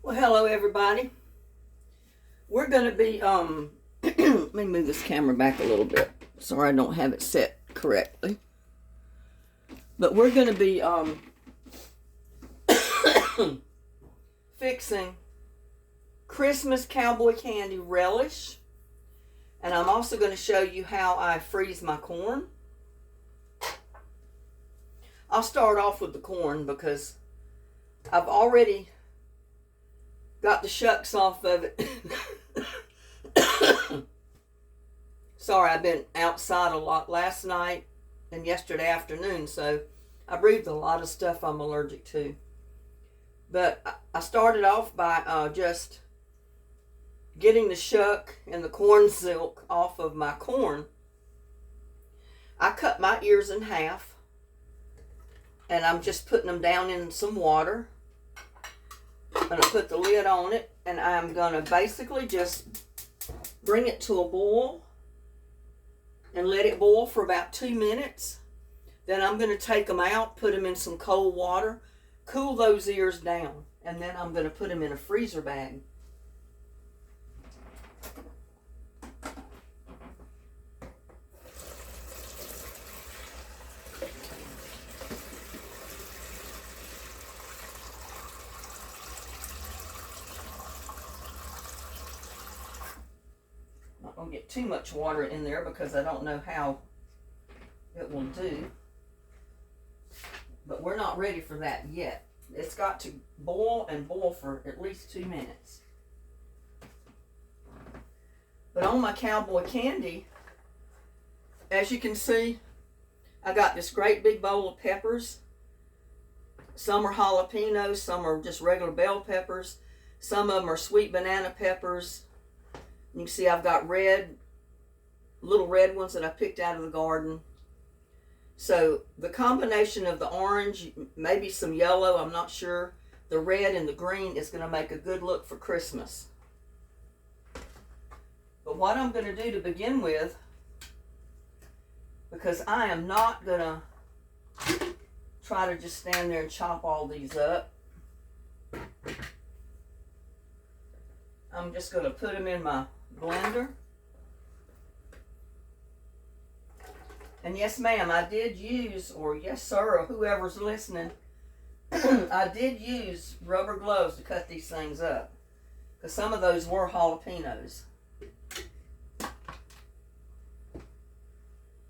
Well, hello everybody. We're going to be, let me move this camera back a little bit. Sorry I don't have it set correctly. But we're going to be, fixing Christmas cowboy candy relish. And I'm also going to show you how I freeze my corn. I'll start off with the corn because I've already got the shucks off of it. Sorry, I've been outside a lot last night and yesterday afternoon, so I breathed a lot of stuff I'm allergic to. But I started off by just getting the shuck and the corn silk off of my corn. I cut my ears in half, and I'm just putting them down in some water. I'm going to put the lid on it, and I'm going to basically just bring it to a boil and let it boil for about 2 minutes. Then I'm going to take them out, put them in some cold water, cool those ears down, and then I'm going to put them in a freezer bag. Not going to get too much water in there because I don't know how it will do. But we're not ready for that yet. It's got to boil and boil for at least 2 minutes. But on my cowboy candy, as you can see, I got this great big bowl of peppers. Some are jalapenos, some are just regular bell peppers. Some of them are sweet banana peppers. You can see I've got little red ones that I picked out of the garden. So the combination of the orange, maybe some yellow, I'm not sure, the red and the green is going to make a good look for Christmas. But what I'm going to do to begin with, because I am not going to try to just stand there and chop all these up. I'm just going to put them in my blender. And yes, ma'am, I did use, or yes, sir, or whoever's listening, I did use rubber gloves to cut these things up. Because some of those were jalapenos.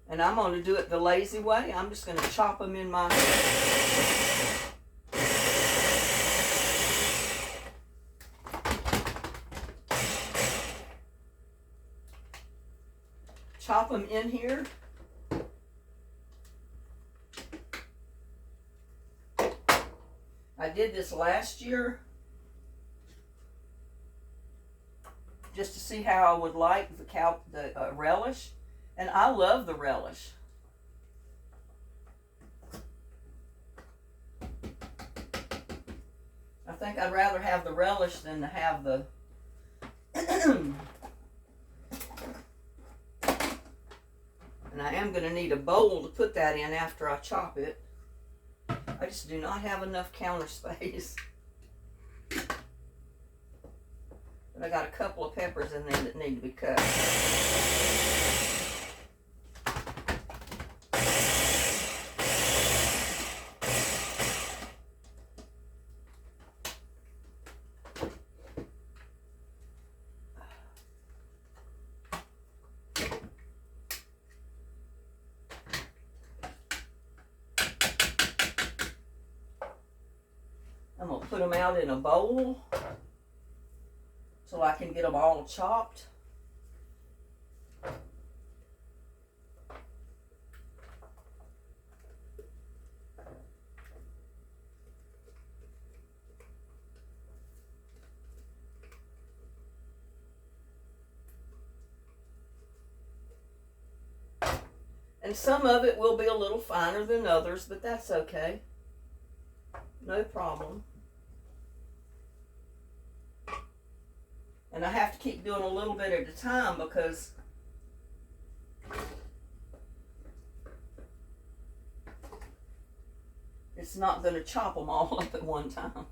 And I'm going to do it the lazy way. I'm just going to chop them in my... Chop them in here. I did this last year just to see how I would like the relish, and I love the relish. I think I'd rather have the relish than to have the and I am going to need a bowl to put that in after I chop it. I just do not have enough counter space. But I got a couple of peppers in there that need to be cut. I'm going to put them out in a bowl so I can get them all chopped. And some of it will be a little finer than others, but that's okay. No problem. And I have to keep doing a little bit at a time because it's not going to chop them all up at one time.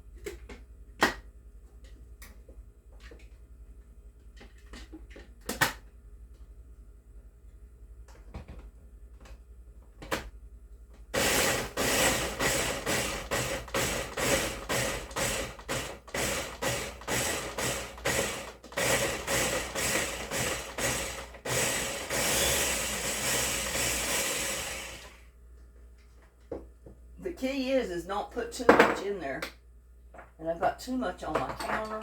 don't put too much in there. And I've got too much on my counter.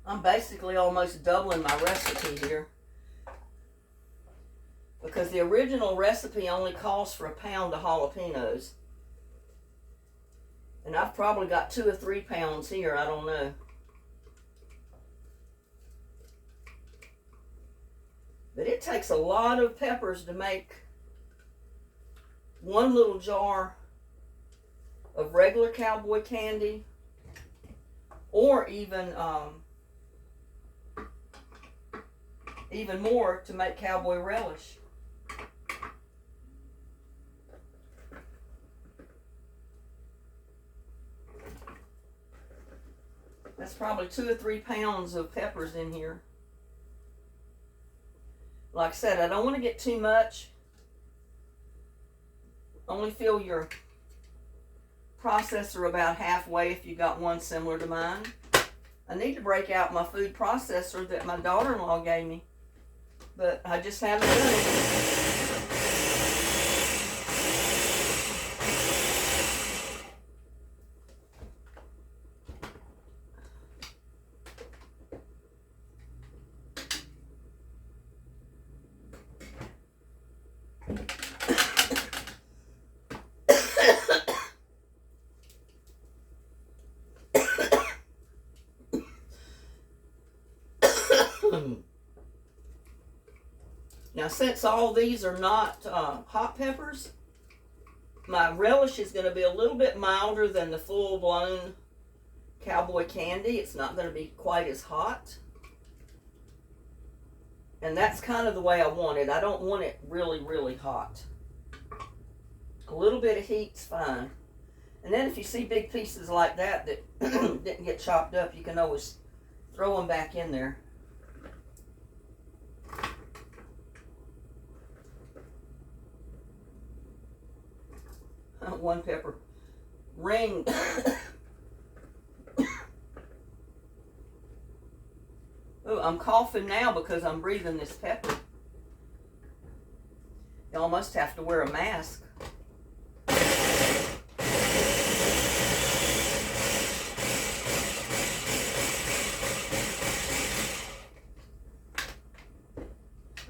I'm basically almost doubling my recipe here, because the original recipe only calls for 1 pound of jalapenos. And I've probably got 2 or 3 pounds here, I don't know. But it takes a lot of peppers to make one little jar of regular Cowboy candy, or even more to make Cowboy Relish. That's probably 2 or 3 pounds of peppers in here. Like I said, I don't want to get too much. Only fill your processor about halfway if you got one similar to mine. I need to break out my food processor that my daughter-in-law gave me, but I just haven't done it. Now, since all these are not hot peppers, my relish is going to be a little bit milder than the full-blown Cowboy candy. It's not going to be quite as hot. And that's kind of the way I want it. I don't want it really, really hot. A little bit of heat's fine. And then if you see big pieces like that that didn't get chopped up, you can always throw them back in there. One pepper ring. Oh, I'm coughing now because I'm breathing this pepper. You almost have to wear a mask. I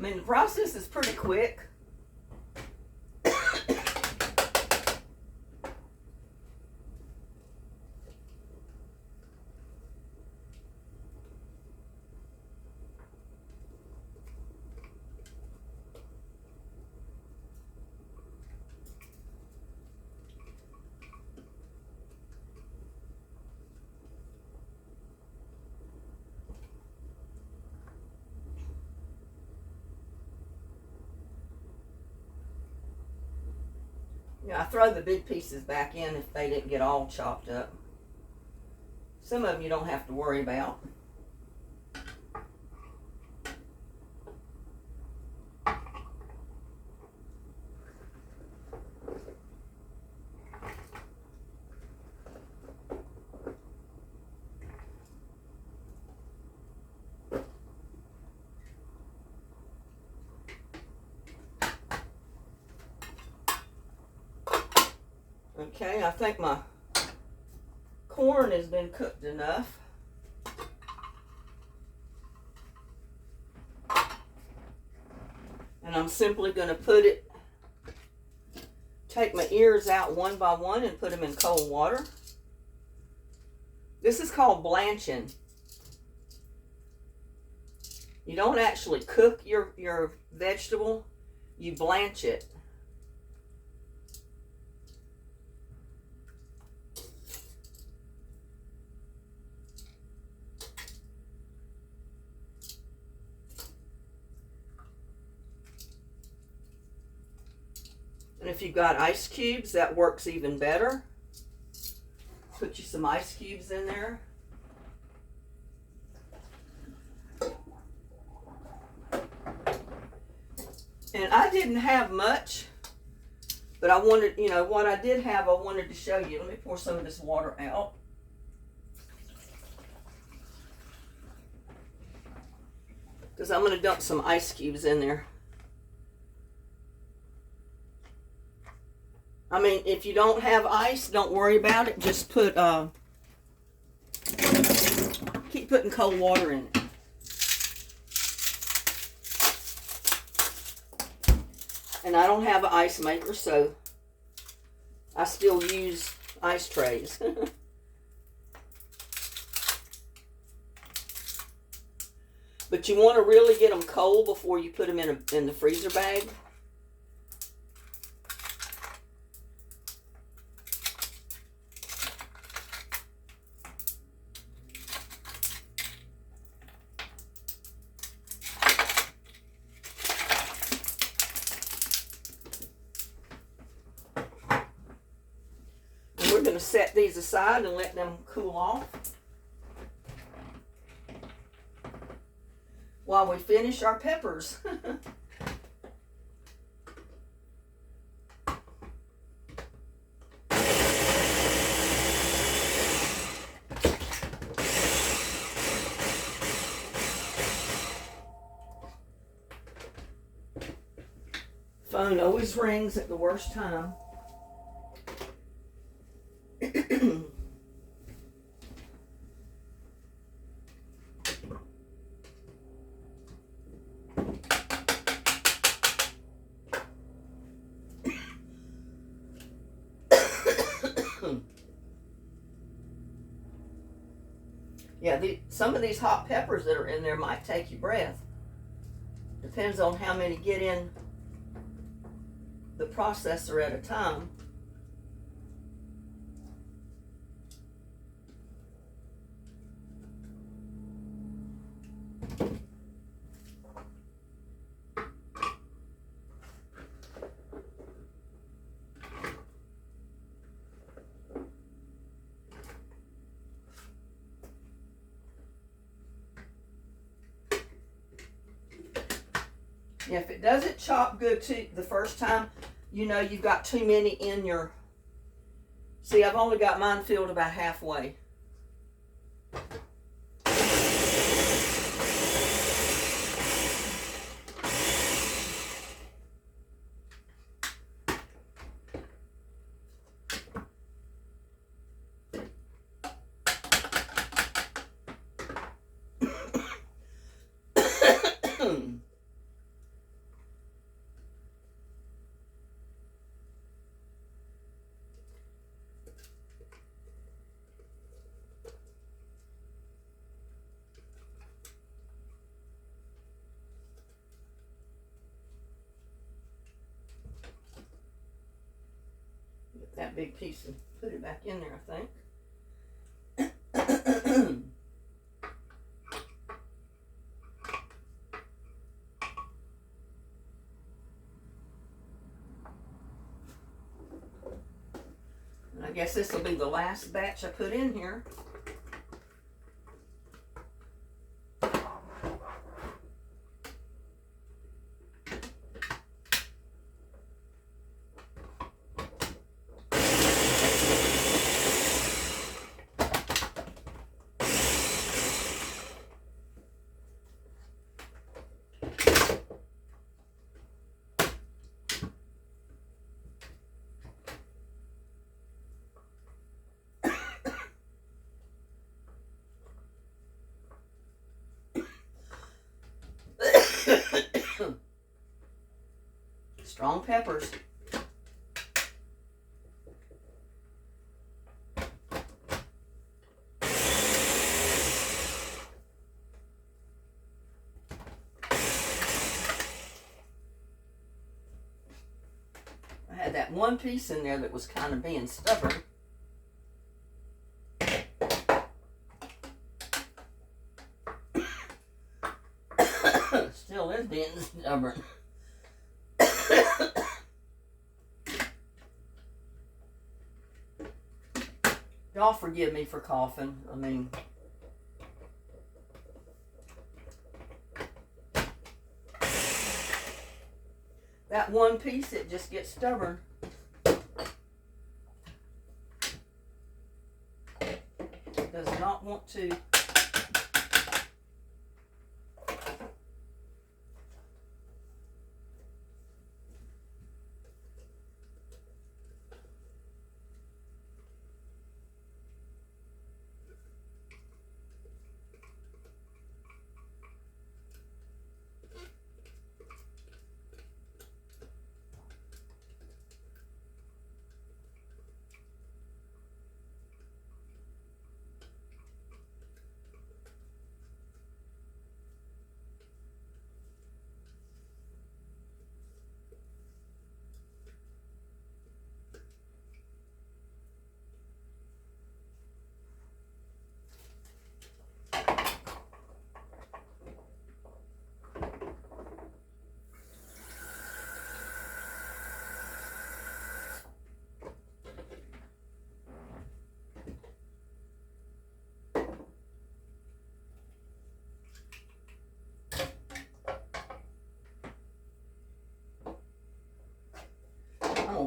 mean, the process is pretty quick. I throw the big pieces back in if they didn't get all chopped up. Some of them you don't have to worry about. Okay, I think my corn has been cooked enough. And I'm simply going to take my ears out one by one and put them in cold water. This is called blanching. You don't actually cook your vegetable, you blanch it. And if you've got ice cubes, that works even better. Put you some ice cubes in there. And I didn't have much, but I wanted, what I did have, I wanted to show you. Let me pour some of this water out. because I'm going to dump some ice cubes in there. I mean, if you don't have ice, don't worry about it. Just put, keep putting cold water in it. And I don't have an ice maker, so I still use ice trays. But you want to really get them cold before you put them in the freezer bag. And we're going to set these aside and let them cool off while we finish our peppers. Phone always rings at the worst time. Yeah, some of these hot peppers that are in there might take your breath. Depends on how many get in the processor at a time. Yeah, if it doesn't chop good the first time, you know you've got too many in your... See, I've only got mine filled about halfway. That big piece and put it back in there, I think. And I guess this will be the last batch I put in here. Strong peppers. I had that one piece in there that was kind of being stubborn. Still is being stubborn. Y'all forgive me for coughing. I mean, that one piece, it just gets stubborn. It does not want to.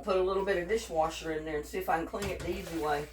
to put a little bit of dishwasher in there and see if I can clean it the easy way.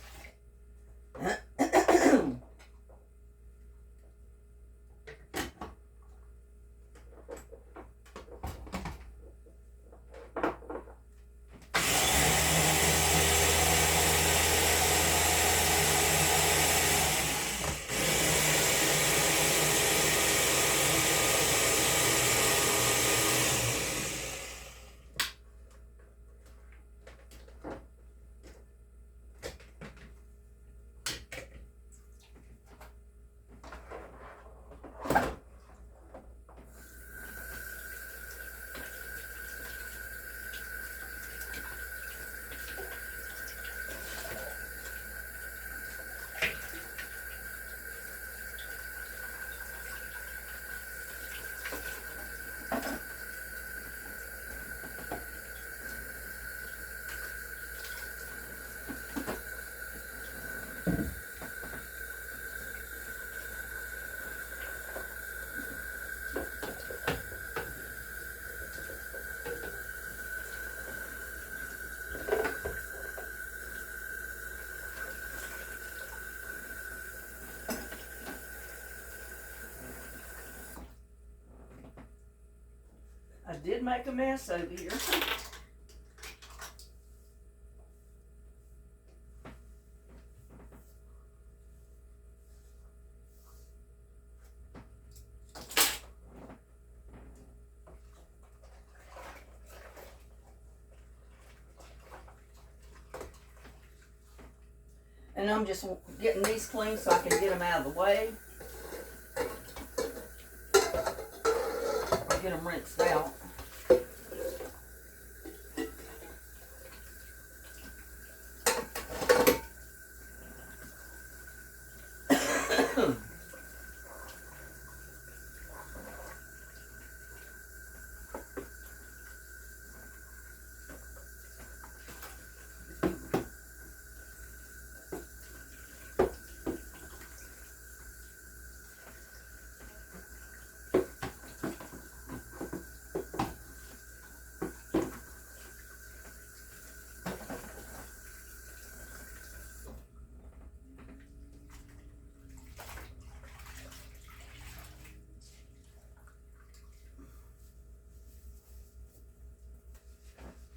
I did make a mess over here. And I'm just getting these clean so I can get them out of the way. Get them rinsed out.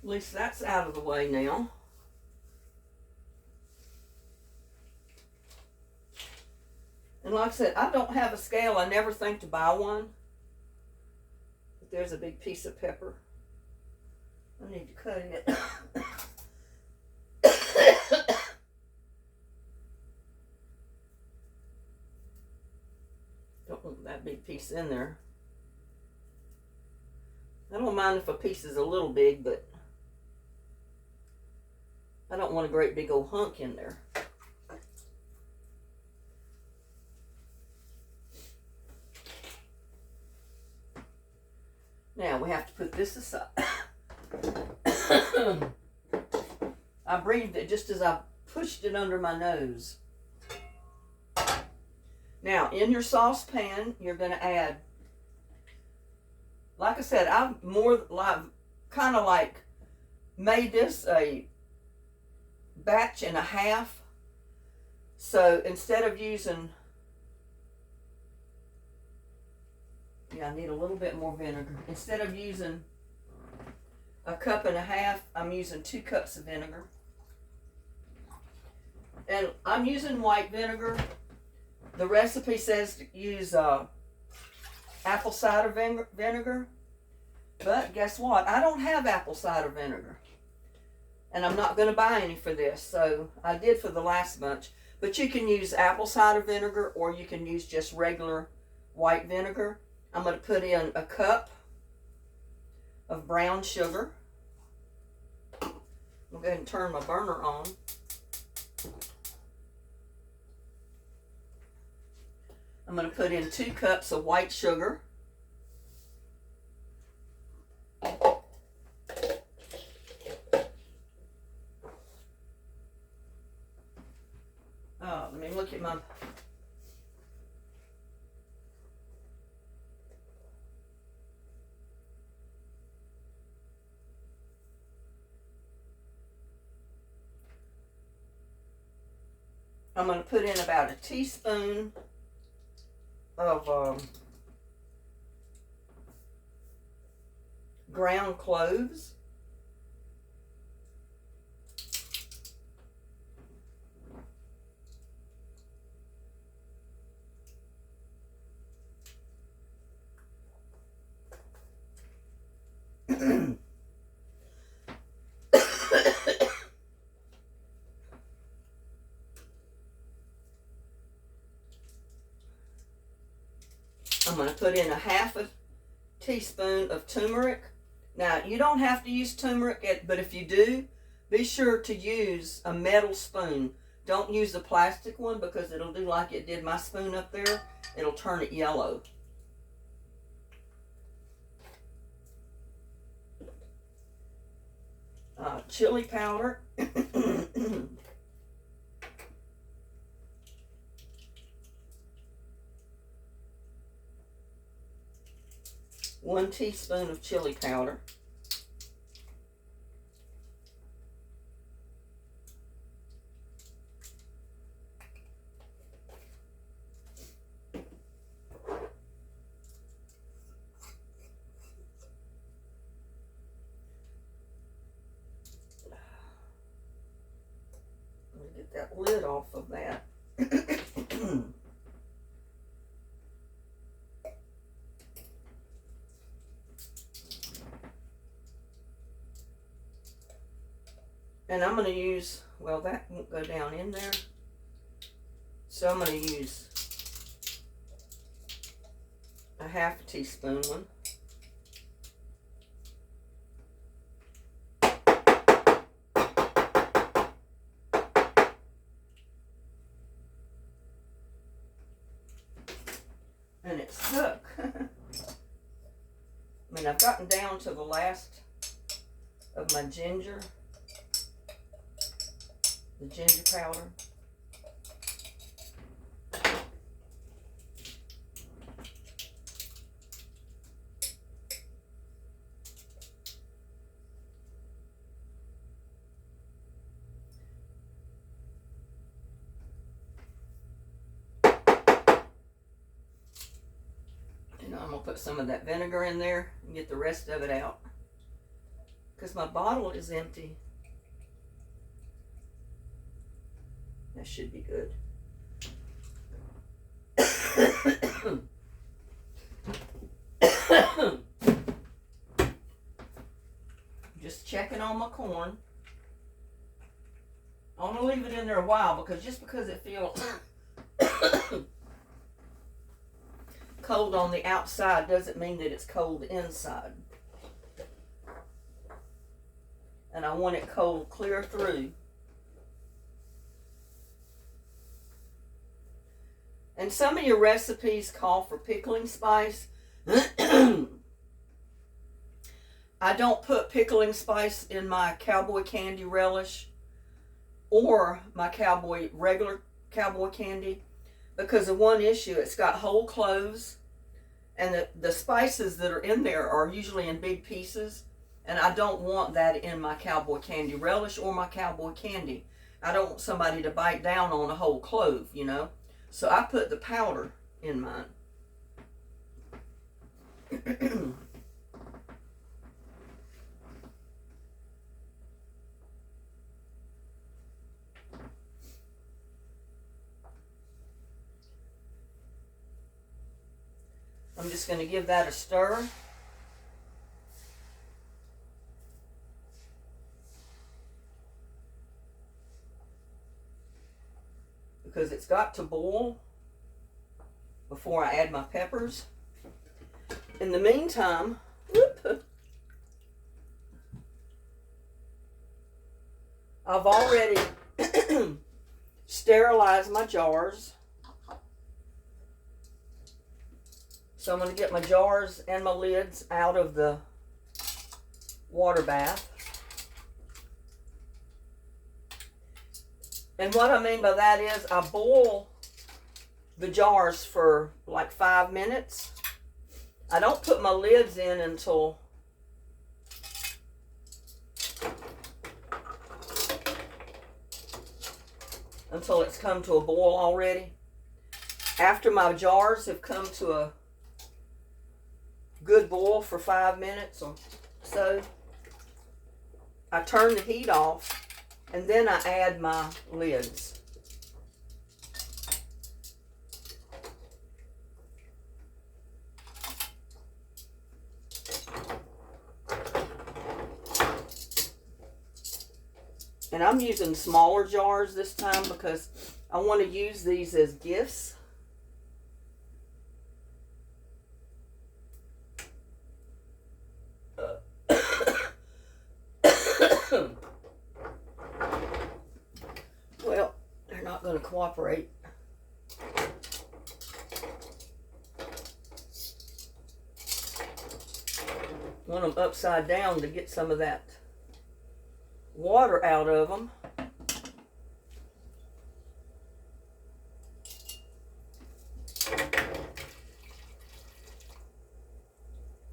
At least that's out of the way now. And like I said, I don't have a scale. I never think to buy one. But there's a big piece of pepper. I need to cut it. Don't want that big piece in there. I don't mind if a piece is a little big, but I don't want a great big old hunk in there. Now we have to put this aside. I breathed it just as I pushed it under my nose. Now in your saucepan, you're going to add, like I said, I've kind of like made this a batch and a half. So instead of using, I need a little bit more vinegar. Instead of using a cup and a half, I'm using 2 cups of vinegar. And I'm using white vinegar. The recipe says to use apple cider vinegar. But guess what? I don't have apple cider vinegar. And I'm not going to buy any for this. So I did for the last bunch. But you can use apple cider vinegar or you can use just regular white vinegar. I'm going to put in a cup of brown sugar. I'm going to go ahead and turn my burner on. I'm going to put in 2 cups of white sugar. Let me look at my... I'm going to put in about a teaspoon of ground cloves. I'm going to put in a half a teaspoon of turmeric. Now, you don't have to use turmeric, but if you do, be sure to use a metal spoon. Don't use a plastic one because it'll do like it did my spoon up there. It'll turn it yellow. Chili powder. 1 teaspoon of chili powder. Get that lid off of that. And I'm going to use, well, that won't go down in there. So I'm going to use a half a teaspoon one. And it stuck. I mean, I've gotten down to the last of my ginger, the ginger powder. I'm going to put some of that vinegar in there and get the rest of it out because my bottle is empty. That should be good. Just checking on my corn. I want to leave it in there a while because just because it feels cold on the outside doesn't mean that it's cold inside. And I want it cold clear through. And some of your recipes call for pickling spice. I don't put pickling spice in my Cowboy candy relish or my regular Cowboy candy because of one issue. It's got whole cloves and the spices that are in there are usually in big pieces, and I don't want that in my Cowboy candy relish or my Cowboy candy. I don't want somebody to bite down on a whole clove, you know. So I put the powder in mine. I'm just going to give that a stir. Because it's got to boil before I add my peppers. In the meantime, I've already sterilized my jars. So I'm going to get my jars and my lids out of the water bath. And what I mean by that is I boil the jars for like 5 minutes. I don't put my lids in until until it's come to a boil already. After my jars have come to a good boil for 5 minutes or so, I turn the heat off and then I add my lids. And I'm using smaller jars this time because I want to use these as gifts. Well, they're not going to cooperate. Want them upside down to get some of that water out of them.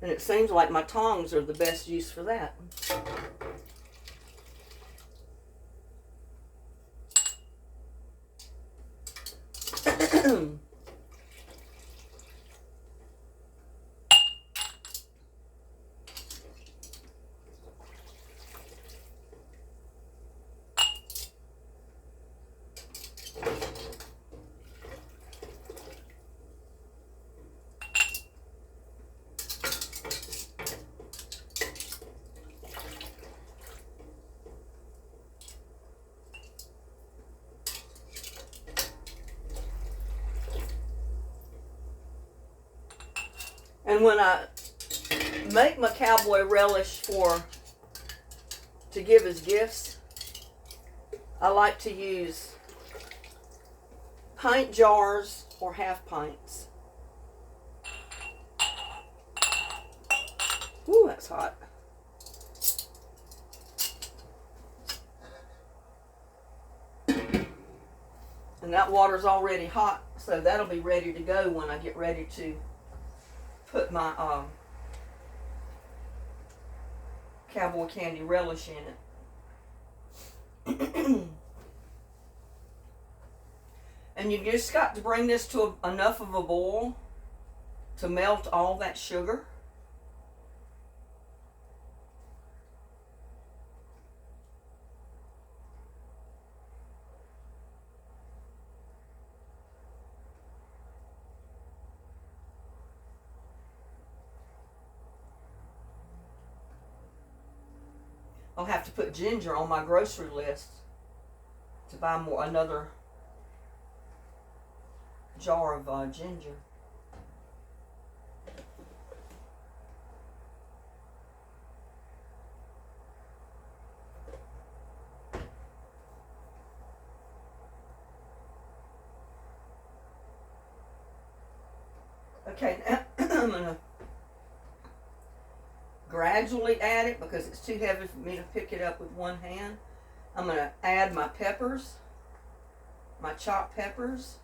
And it seems like my tongs are the best use for that. And when I make my Cowboy relish to give as gifts, I like to use pint jars or half pints. Ooh, that's hot. And that water's already hot, so that'll be ready to go when I get ready to put my Cowboy candy relish in it. And you just got to bring this to enough of a boil to melt all that sugar. I'll have to put ginger on my grocery list to buy another jar of ginger. Okay, now I'm going to gradually add it because it's too heavy for me to pick it up with one hand. I'm going to add my peppers, my chopped peppers.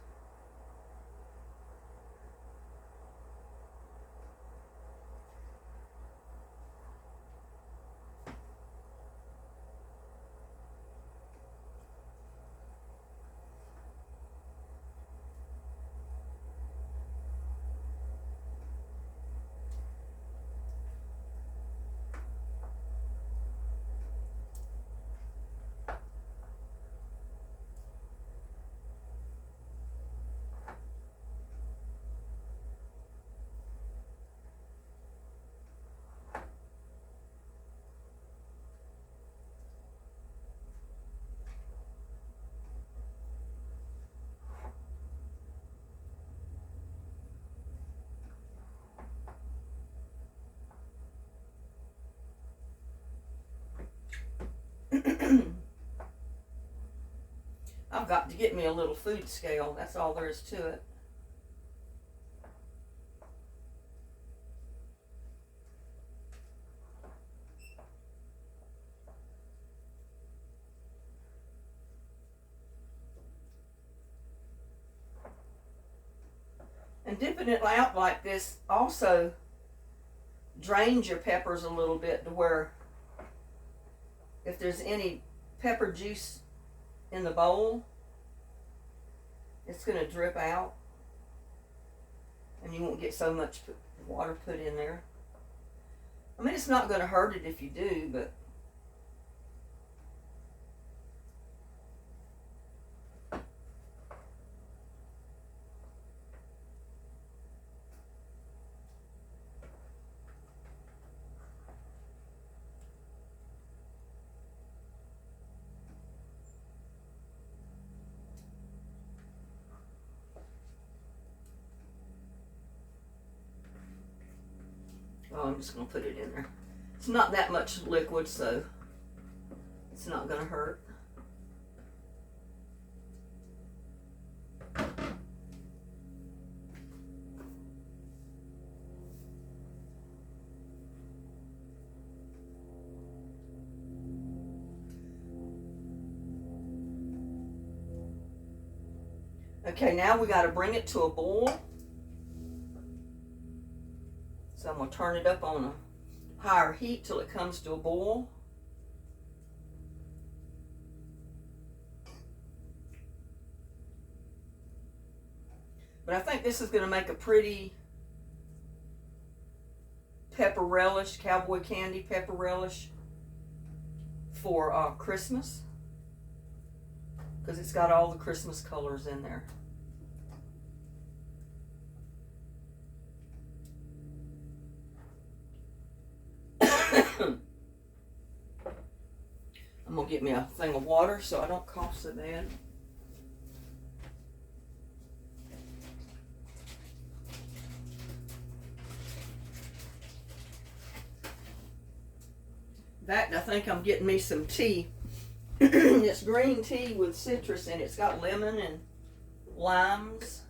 I've got to get me a little food scale. That's all there is to it. And dipping it out like this also drains your peppers a little bit to where if there's any pepper juice in the bowl, it's going to drip out. And you won't get so much water put in there. I mean, it's not going to hurt it if you do, but oh, I'm just going to put it in there. It's not that much liquid, so it's not going to hurt. Okay, now we got to bring it to a boil. So I'm going to turn it up on a higher heat till it comes to a boil. But I think this is going to make a pretty pepper relish, cowboy candy pepper relish for Christmas. Because it's got all the Christmas colors in there. I'm going to get me a thing of water so I don't cough so bad. In fact, I think I'm getting me some tea. It's green tea with citrus in it. It's got lemon and limes.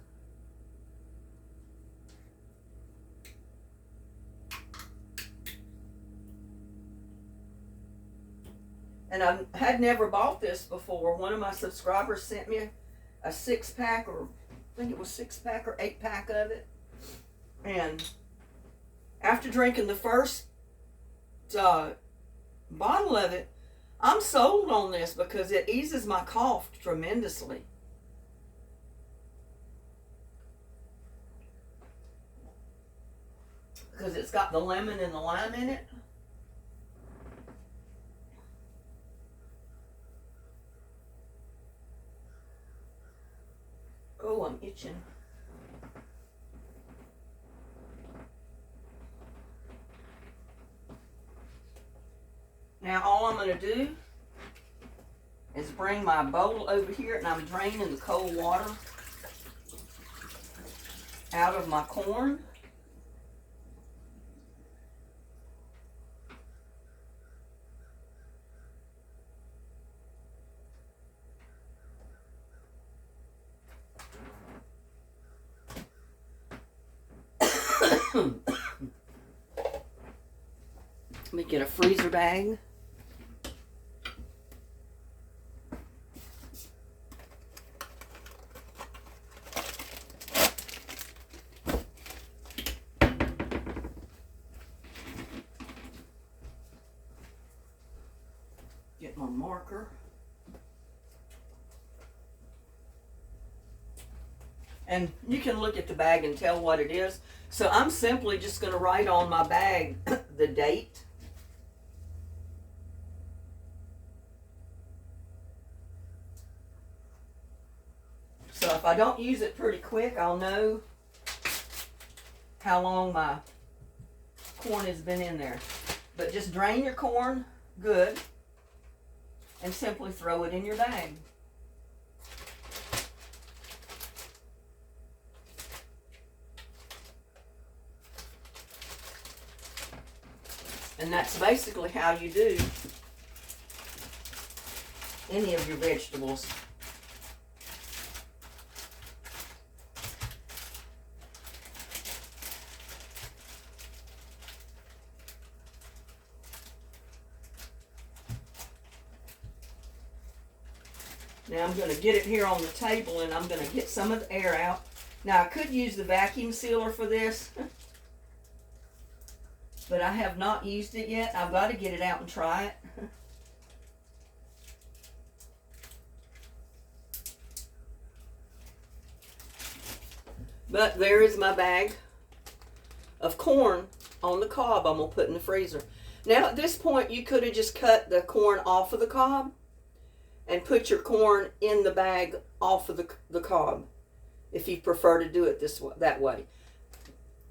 And I had never bought this before. One of my subscribers sent me a 6-pack, or I think it was 6-pack or 8-pack of it. And after drinking the first bottle of it, I'm sold on this because it eases my cough tremendously. Because it's got the lemon and the lime in it. Oh, I'm itching. Now all I'm going to do is bring my bowl over here, and I'm draining the cold water out of my corn. Let me get a freezer bag. Get my marker. And you can look at the bag and tell what it is. So I'm simply just going to write on my bag the date. So if I don't use it pretty quick, I'll know how long my corn has been in there. But just drain your corn good and simply throw it in your bag. And that's basically how you do any of your vegetables. Now I'm going to get it here on the table, and I'm going to get some of the air out. Now I could use the vacuum sealer for this, but I have not used it yet. I've got to get it out and try it. But there is my bag of corn on the cob I'm going to put in the freezer. Now at this point you could have just cut the corn off of the cob and put your corn in the bag off of the cob if you prefer to do it that way.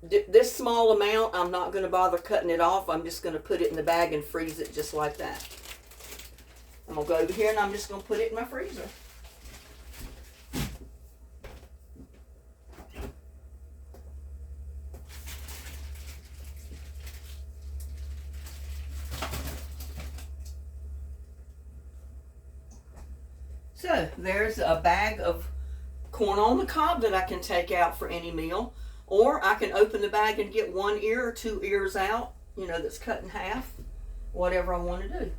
This small amount, I'm not going to bother cutting it off. I'm just going to put it in the bag and freeze it just like that. I'm going to go over here and I'm just going to put it in my freezer. So there's a bag of corn on the cob that I can take out for any meal, or I can open the bag and get one ear or two ears out, you know, that's cut in half, whatever I want to do.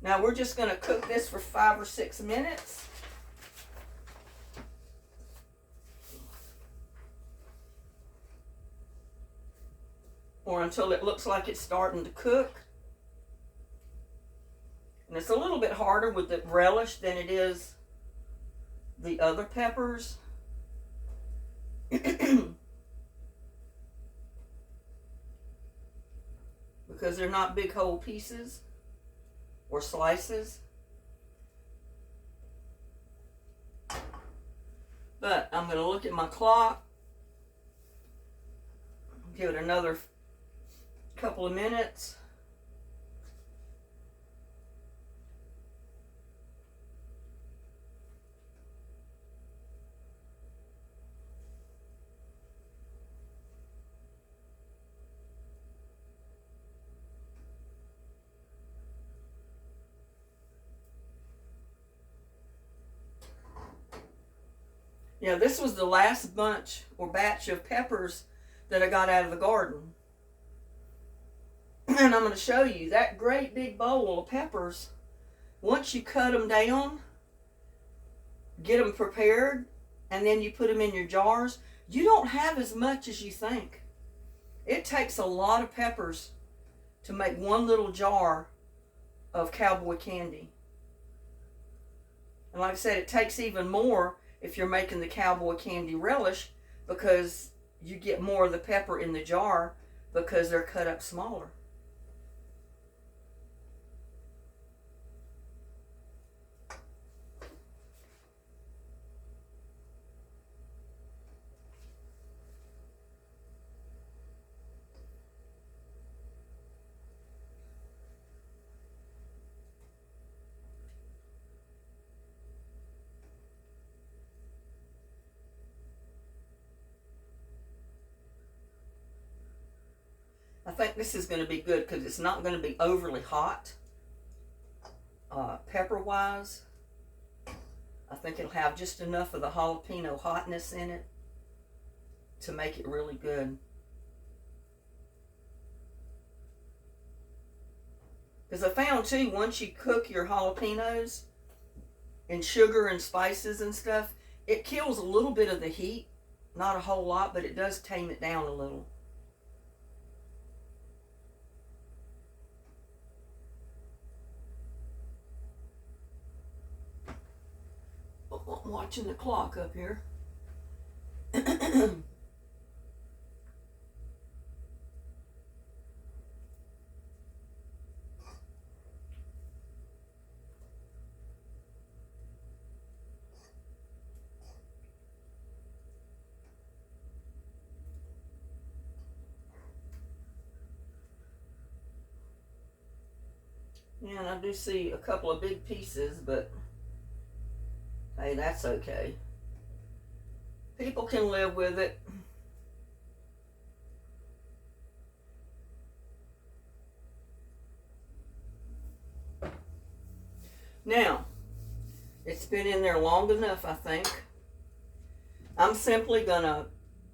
Now we're just going to cook this for 5 or 6 minutes. Or until it looks like it's starting to cook. And it's a little bit harder with the relish than it is the other peppers. Because they're not big whole pieces or slices. But I'm going to look at my clock. Give it another couple of minutes. Yeah, this was the last bunch or batch of peppers that I got out of the garden. And I'm going to show you that great big bowl of peppers. Once you cut them down, get them prepared, and then you put them in your jars, you don't have as much as you think. It takes a lot of peppers to make one little jar of Cowboy candy. And like I said, it takes even more if you're making the Cowboy candy relish, because you get more of the pepper in the jar because they're cut up smaller. I think this is going to be good because it's not going to be overly hot, pepper-wise. I think it'll have just enough of the jalapeno hotness in it to make it really good. Because I found too, once you cook your jalapenos in sugar and spices and stuff, it kills a little bit of the heat. Not a whole lot, but it does tame it down a little. I'm watching the clock up here. Yeah, and I do see a couple of big pieces, but hey, that's okay. People can live with it. Now, it's been in there long enough, I think. I'm simply gonna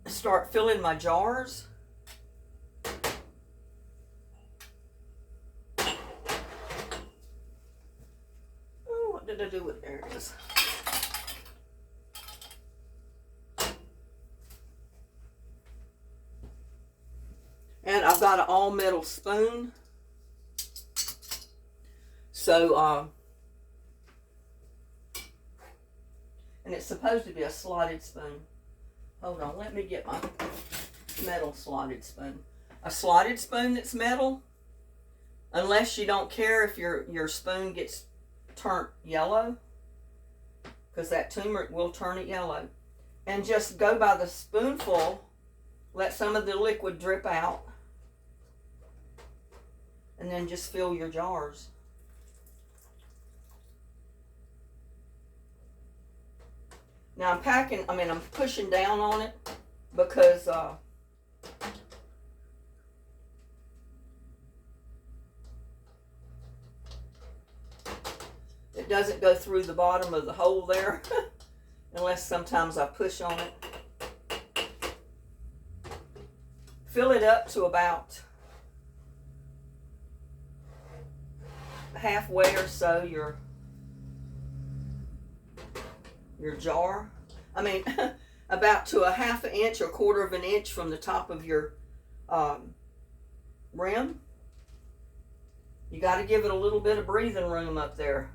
start filling my jars. Oh, what did I do with it? There it is. And I've got an all metal spoon. So And it's supposed to be a slotted spoon. Hold on, let me get my metal slotted spoon. A slotted spoon that's metal, unless you don't care if your spoon gets turned yellow, because that turmeric will turn it yellow. And just go by the spoonful, let some of the liquid drip out, and then just fill your jars. Now I'm pushing down on it because it doesn't go through the bottom of the hole there unless sometimes I push on it. Fill it up to about halfway or so your jar. About to a half an inch or quarter of an inch from the top of your rim. You got to give it a little bit of breathing room up there.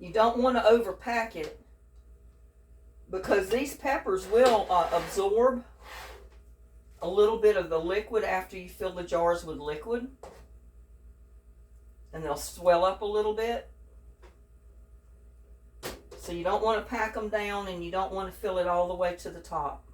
You don't want to overpack it because these peppers will absorb a little bit of the liquid after you fill the jars with liquid, and they'll swell up a little bit. So you don't want to pack them down, and you don't want to fill it all the way to the top.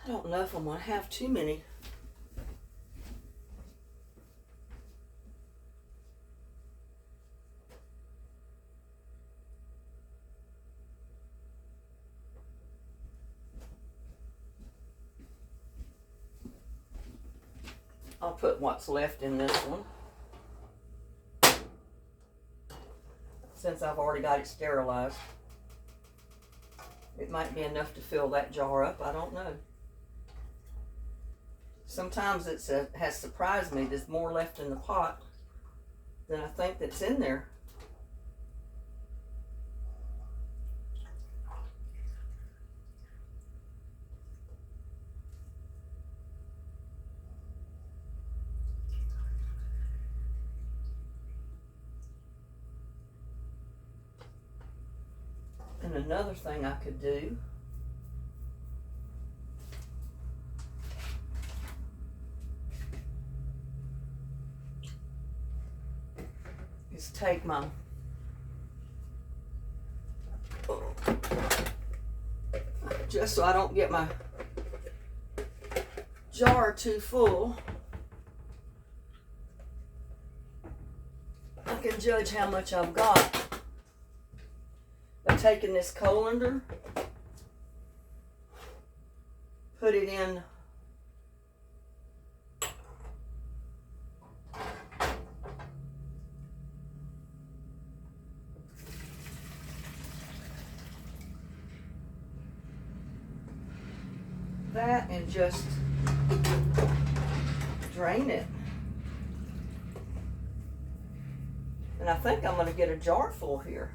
I don't know if I'm going to have too many. I'll put what's left in this one, since I've already got it sterilized. It might be enough to fill that jar up. I don't know. Sometimes it has surprised me. There's more left in the pot than I think that's in there. And another thing I could do is take my just so I don't get my jar too full, I can judge how much I've got by taking this colander, put it in that and just drain it. And I think I'm going to get a jar full here,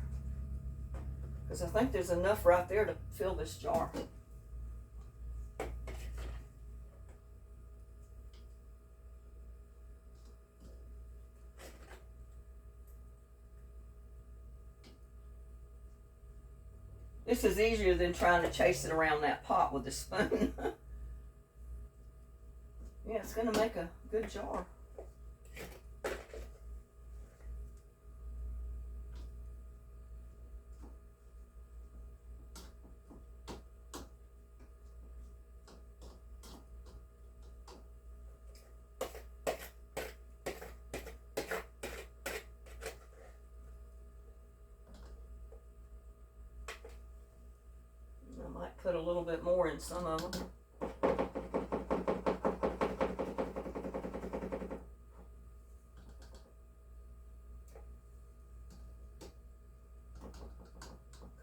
because I think there's enough right there to fill this jar. This is easier than trying to chase it around that pot with a spoon. Yeah, it's going to make a good jar. I might put a little bit more in some of them.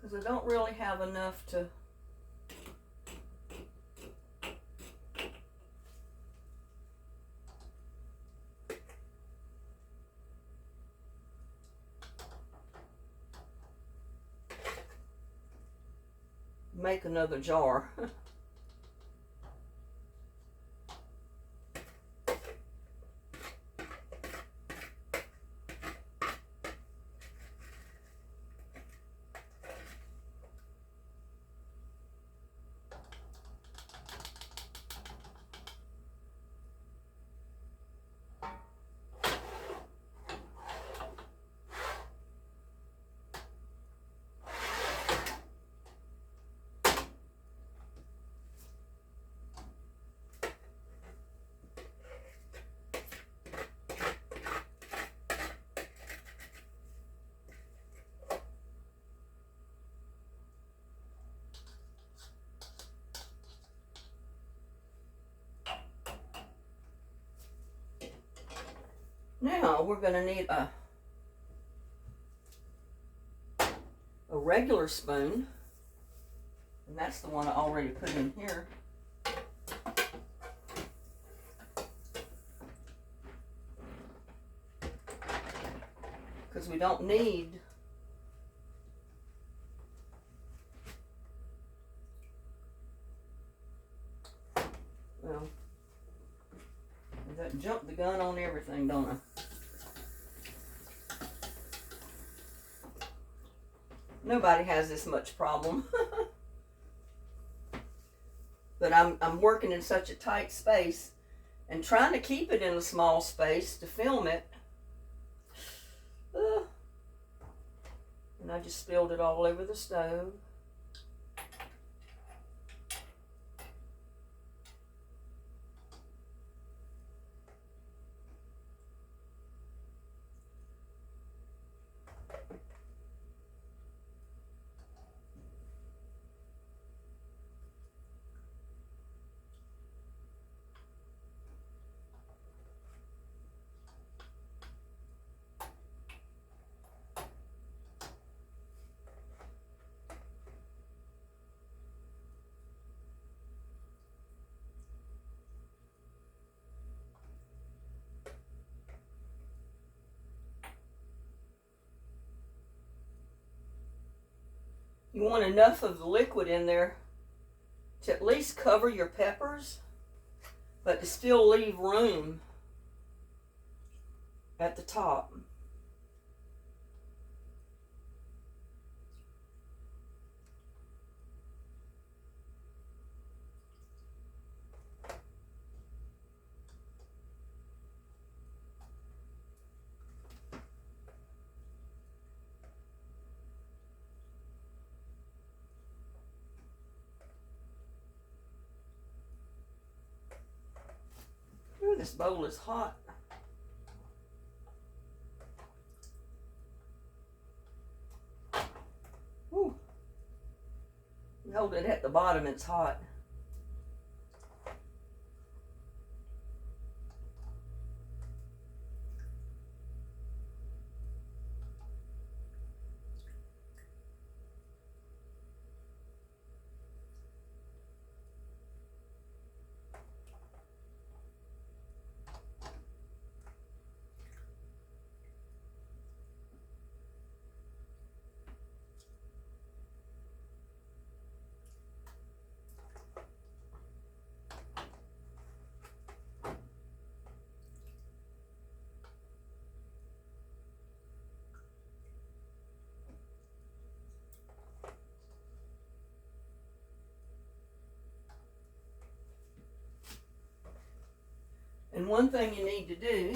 Because I don't really have enough to make another jar. Now we're going to need a regular spoon, and that's the one I already put in here. Because we don't need jump the gun on everything, don't I? Nobody has this much problem. But I'm working in such a tight space and trying to keep it in a small space to film it. And I just spilled it all over the stove. You want enough of the liquid in there to at least cover your peppers, but to still leave room at the top. Ooh, this bowl is hot. Ooh. You hold it at the bottom, it's hot. And one thing you need to do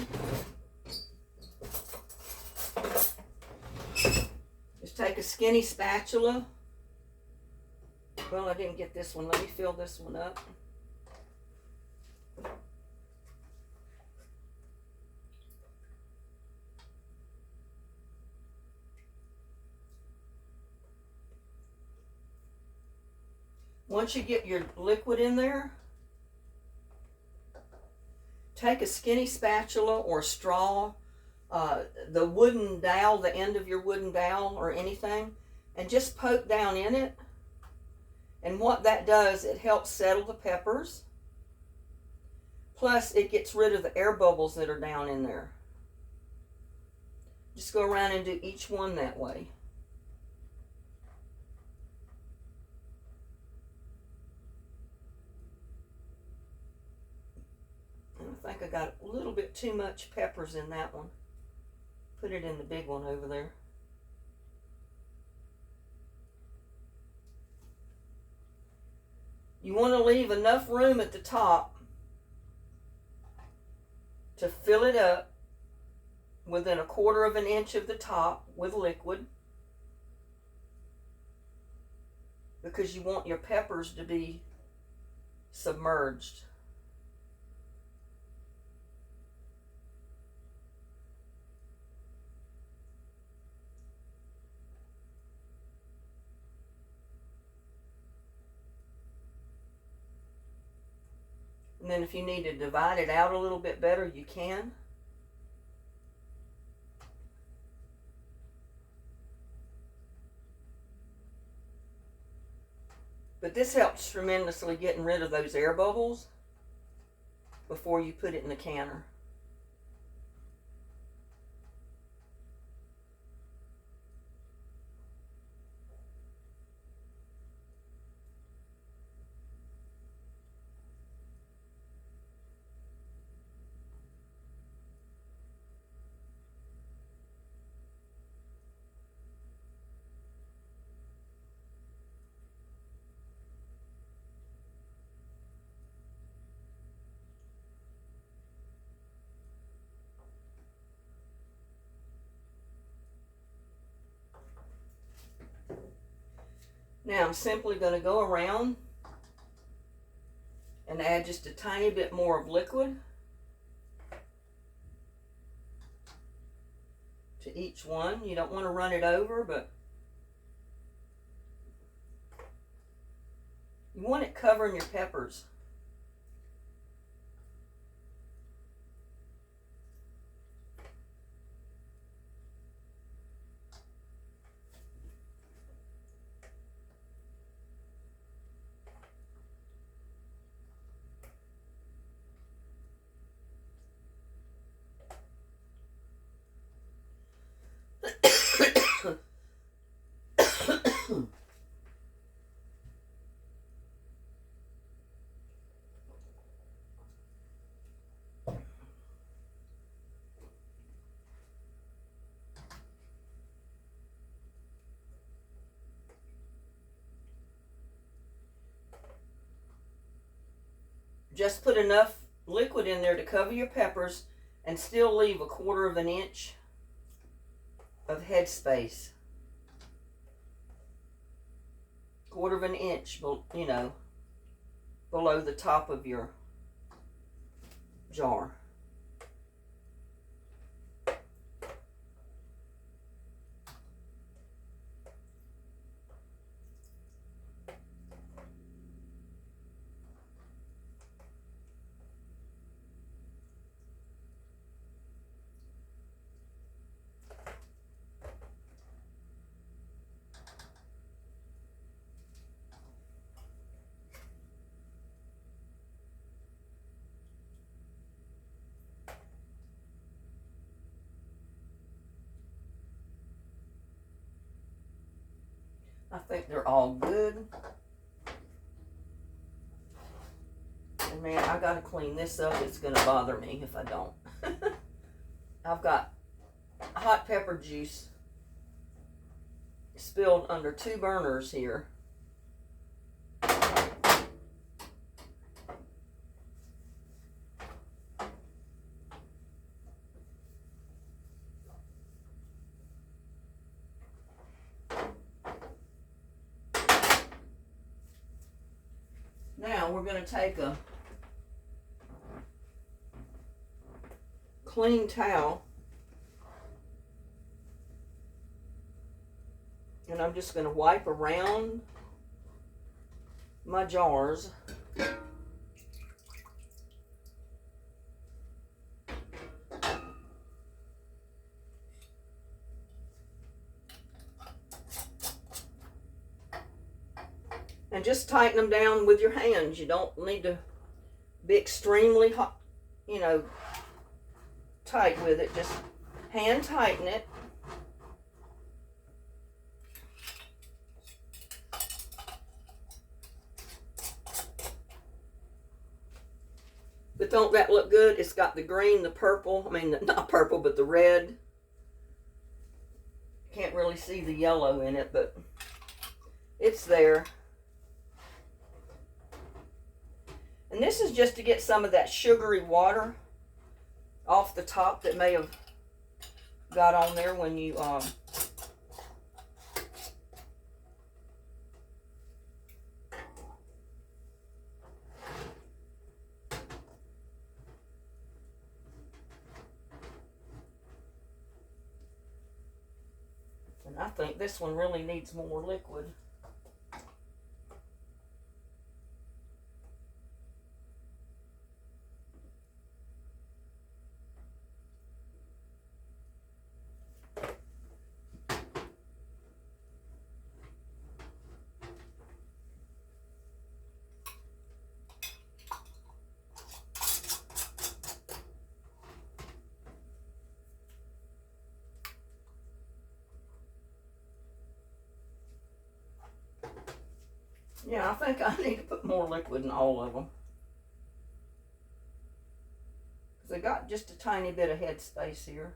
is take a skinny spatula. Well, I didn't get this one. Let me fill this one up. Once you get your liquid in there, take a skinny spatula or straw, the wooden dowel, the end of your wooden dowel or anything, and just poke down in it. And what that does, it helps settle the peppers. Plus, it gets rid of the air bubbles that are down in there. Just go around and do each one that way. I think I got a little bit too much peppers in that one. Put it in the big one over there. You want to leave enough room at the top to fill it up within 1/4 of an inch of the top with liquid, because you want your peppers to be submerged. And then if you need to divide it out a little bit better, you can. But this helps tremendously getting rid of those air bubbles before you put it in the canner. Now I'm simply going to go around and add just a tiny bit more of liquid to each one. You don't want to run it over, but you want it covering your peppers. just put enough liquid in there to cover your peppers and still leave a 1/4 of an inch of head space. 1/4 of an inch, you know, below the top of your jar. I think they're all good. And man, I gotta clean this up. It's gonna bother me if I don't. I've got hot pepper juice spilled under 2 burners here. Now we're going to take a clean towel and I'm just going to wipe around my jars. And just tighten them down with your hands. You don't need to be extremely hot, you know, tight with it. Just hand tighten it. But don't that look good? It's got the green, the purple, I mean, not purple, but the red. Can't really see the yellow in it, but it's there. And this is just to get some of that sugary water off the top that may have got on there when you and I think this one really needs more liquid. Yeah, I think I need to put more liquid in all of them. Because I got just a tiny bit of head space here.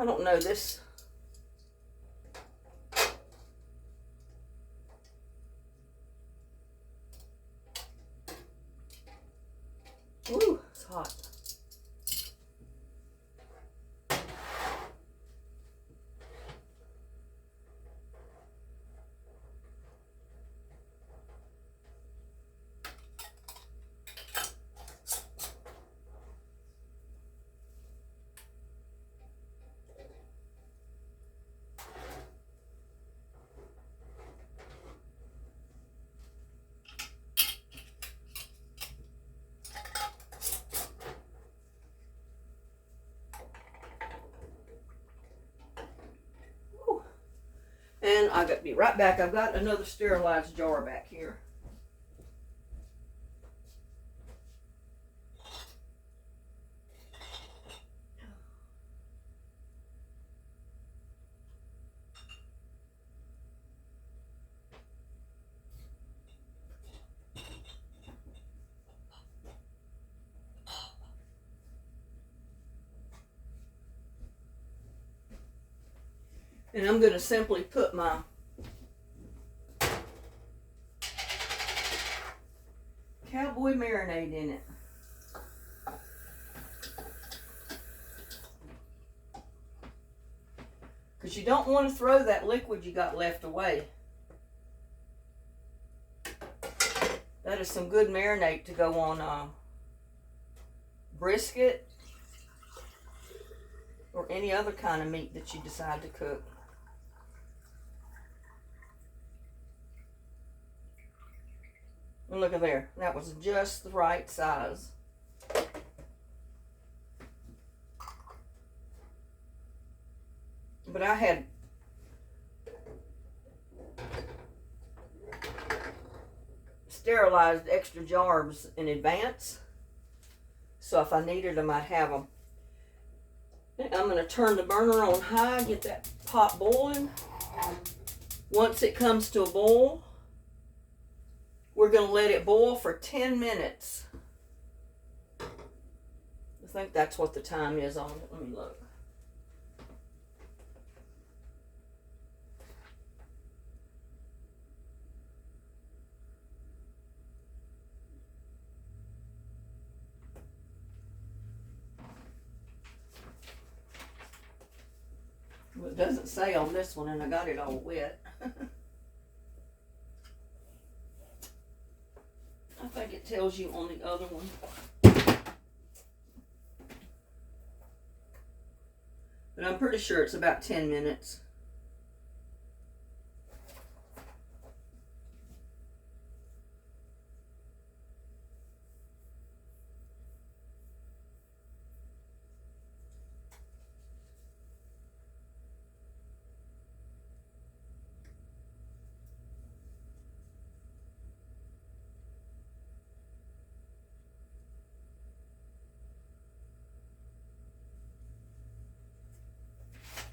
I don't know, this hot. And I got to be right back. I've got another sterilized jar back here. And I'm going to simply put my Cowboy marinade in it. Because you don't want to throw that liquid you got left away. That is some good marinade to go on brisket or any other kind of meat that you decide to cook. And look at there. That was just the right size. But I had sterilized extra jars in advance. So if I needed them, I'd have them. And I'm going to turn the burner on high, get that pot boiling. Once it comes to a boil, we're going to let it boil for 10 minutes. I think that's what the time is on it. Let me look. Well, it doesn't say on this one, and I got it all wet. I think it tells you on the other one. But I'm pretty sure it's about 10 minutes.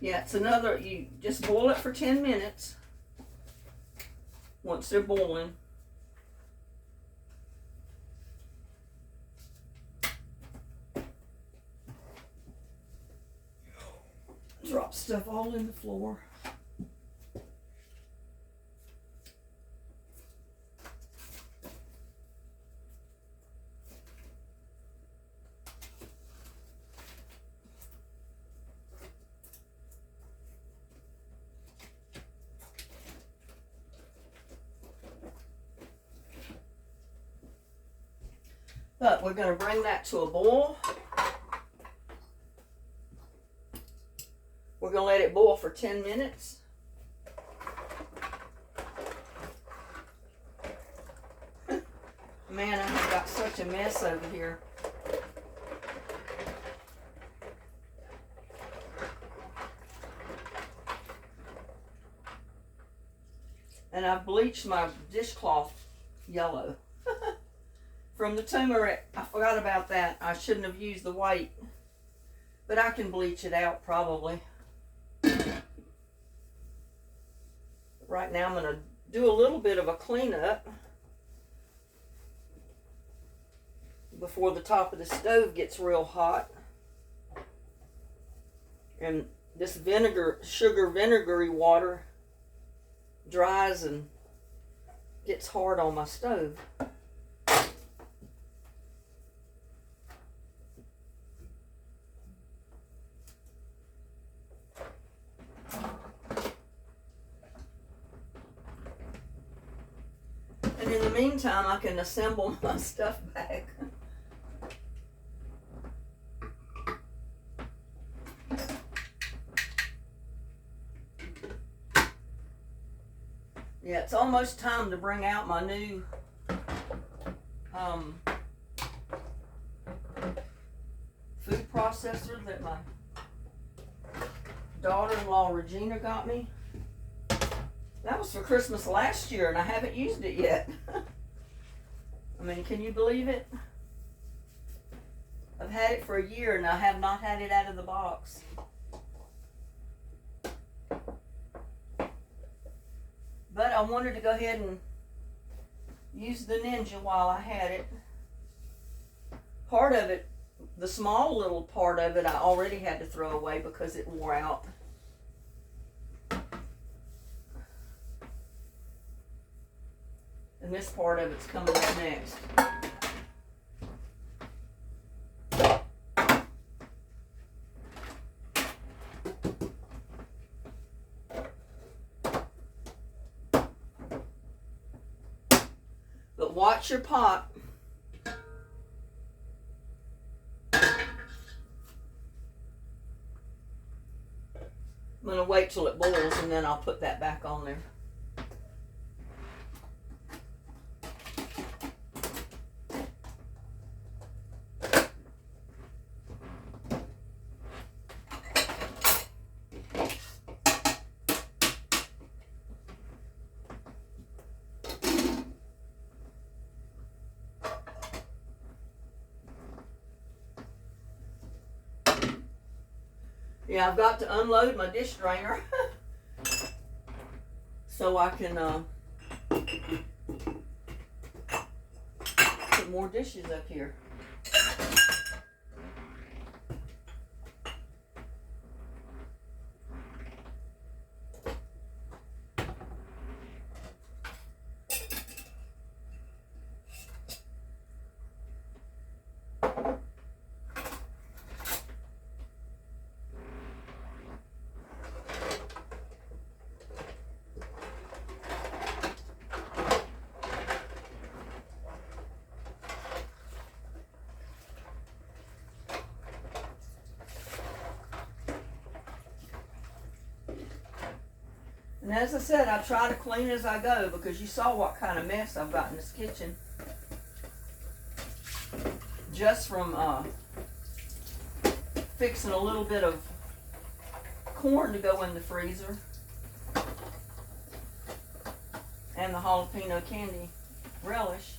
Yeah, it's another, you just boil it for 10 minutes. Once they're boiling. Drop stuff all in the floor. But we're going to bring that to a boil. We're going to let it boil for 10 minutes. Man, I've got such a mess over here. And I've bleached my dishcloth yellow. From the turmeric, I forgot about that. I shouldn't have used the white, but I can bleach it out probably. Right now I'm going to do a little bit of a cleanup before the top of the stove gets real hot. And this sugar vinegary water dries and gets hard on my stove. And in the meantime, I can assemble my stuff back. Yeah, it's almost time to bring out my new food processor that my daughter-in-law Regina got me. That was for Christmas last year and I haven't used it yet. I mean, can you believe it? I've had it for a year and I have not had it out of the box. But I wanted to go ahead and use the Ninja while I had it. Part of it, the small little part of it, I already had to throw away because it wore out. And this part of it's coming up next. But watch your pot. I'm going to wait till it boils and then I'll put that back on there. Yeah, I've got to unload my dish drainer so I can put more dishes up here. And as I said, I try to clean as I go because you saw what kind of mess I've got in this kitchen. Just from fixing a little bit of corn to go in the freezer. And the jalapeno candy relish.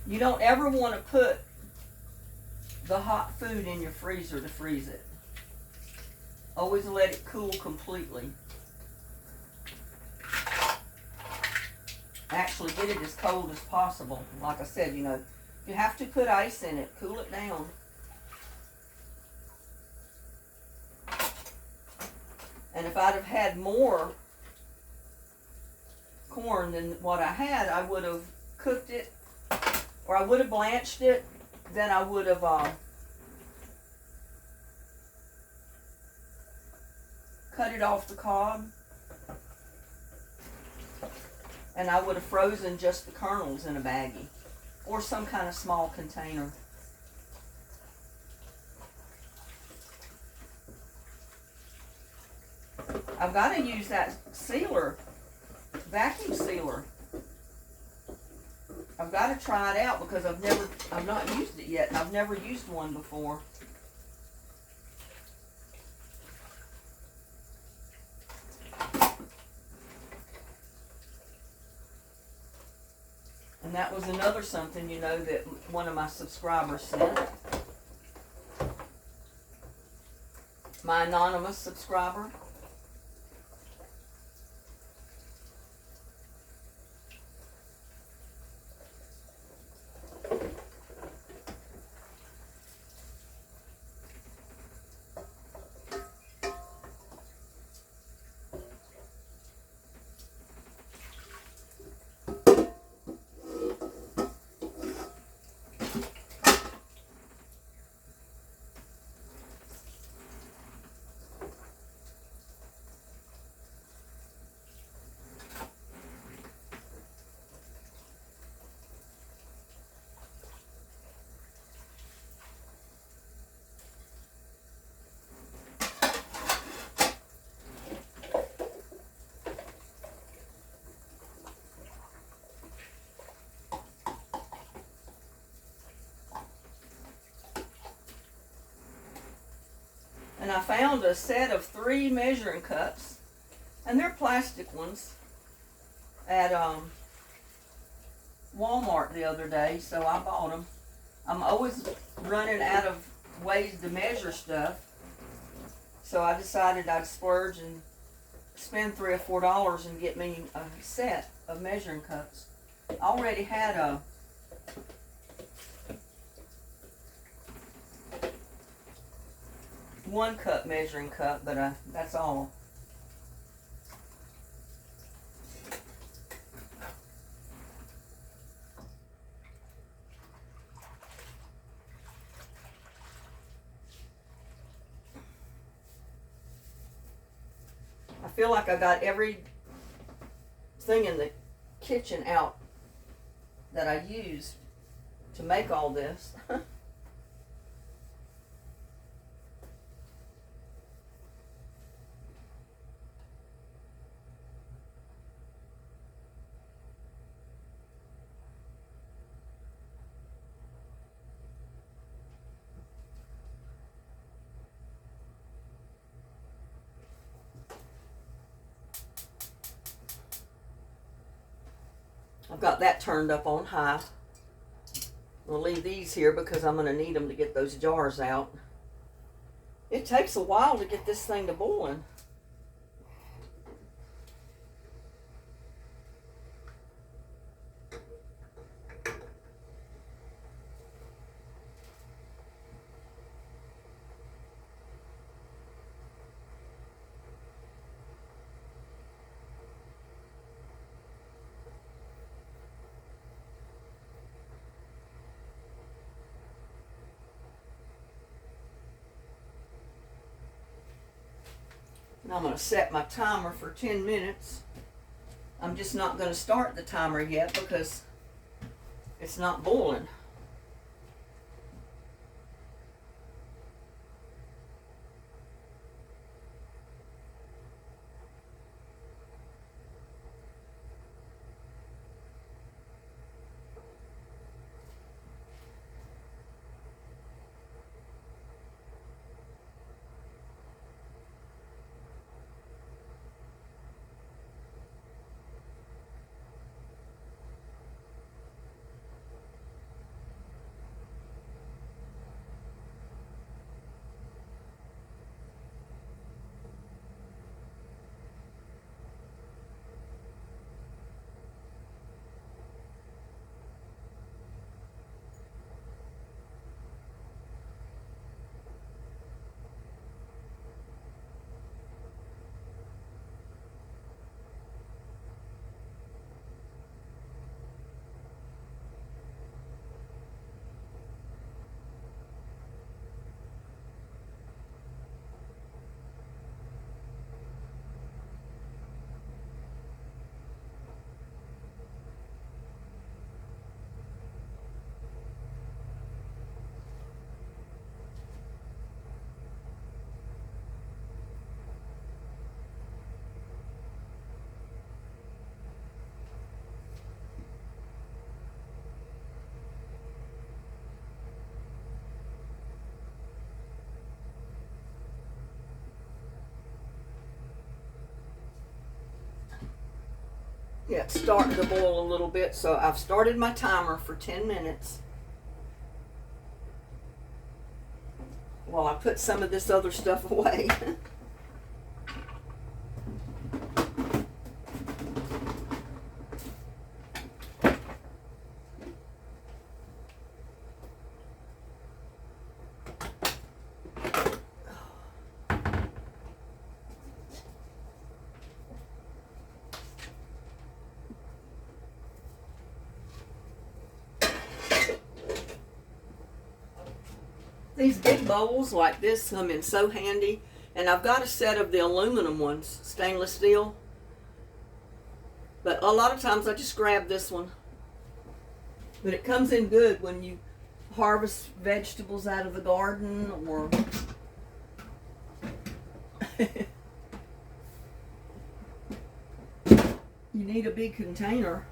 You don't ever want to put the hot food in your freezer to freeze it. Always let it cool completely. Actually get it as cold as possible. Like I said, you know, if you have to put ice in it, cool it down. And if I'd have had more corn than what I had, I would have cooked it, or I would have blanched it, then I would have cut it off the cob, and I would have frozen just the kernels in a baggie or some kind of small container. I've got to use that sealer, vacuum sealer. I've got to try it out because I've not used it yet. I've never used one before. And that was another something, you know, that one of my subscribers sent. My anonymous subscriber. And I found a set of 3 measuring cups, and they're plastic ones, at Walmart the other day, so I bought them. I'm always running out of ways to measure stuff, so I decided I'd splurge and spend $3 or $4 and get me a set of measuring cups. I already had a one-cup measuring cup, but that's all. I feel like I got everything in the kitchen out that I used to make all this. I've got that turned up on high. We'll leave these here because I'm going to need them to get those jars out. It takes a while to get this thing to boiling. Now I'm going to set my timer for 10 minutes. I'm just not going to start the timer yet because it's not boiling. Yeah, it's starting to boil a little bit, so I've started my timer for 10 minutes. While I put some of this other stuff away. These big bowls like this come in so handy, and I've got a set of the aluminum ones, stainless steel, but a lot of times I just grab this one. But it comes in good when you harvest vegetables out of the garden, or you need a big container.